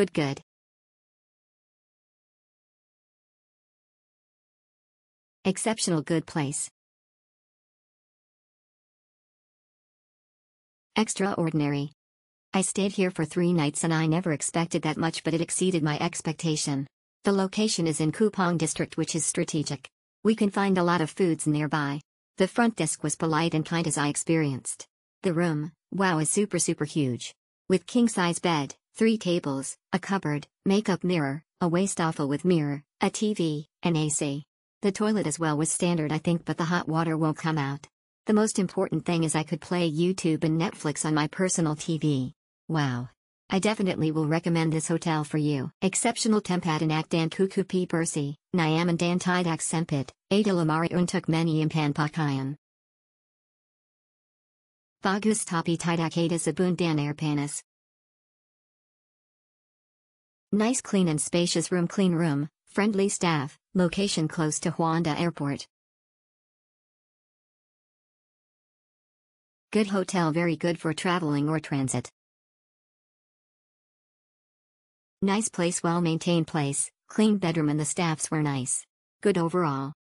Good. Exceptional good place. Extraordinary. I stayed here for 3 nights and I never expected that much, but it exceeded my expectation. The location is in Kupang district, which is strategic. We can find a lot of foods nearby. The front desk was polite and kind as I experienced. The room, wow, is super huge. With king-size bed, 3 tables, a cupboard, makeup mirror, a wastafel with mirror, a TV, and AC. The toilet as well was standard I think, but the hot water won't come out. The most important thing is I could play YouTube and Netflix on my personal TV. Wow. I definitely will recommend this hotel for you. Exceptional tempatan dan kukupi bersih, nyaman dan tidak sempit, ada lemari untuk menyimpan pakaian. Bagus tapi tidak ada sabun dan air panas. Nice clean and spacious room, clean room, friendly staff, location close to Juanda Airport. Good hotel, very good for traveling or transit. Nice place, well maintained place, clean bedroom and the staffs were nice. Good overall.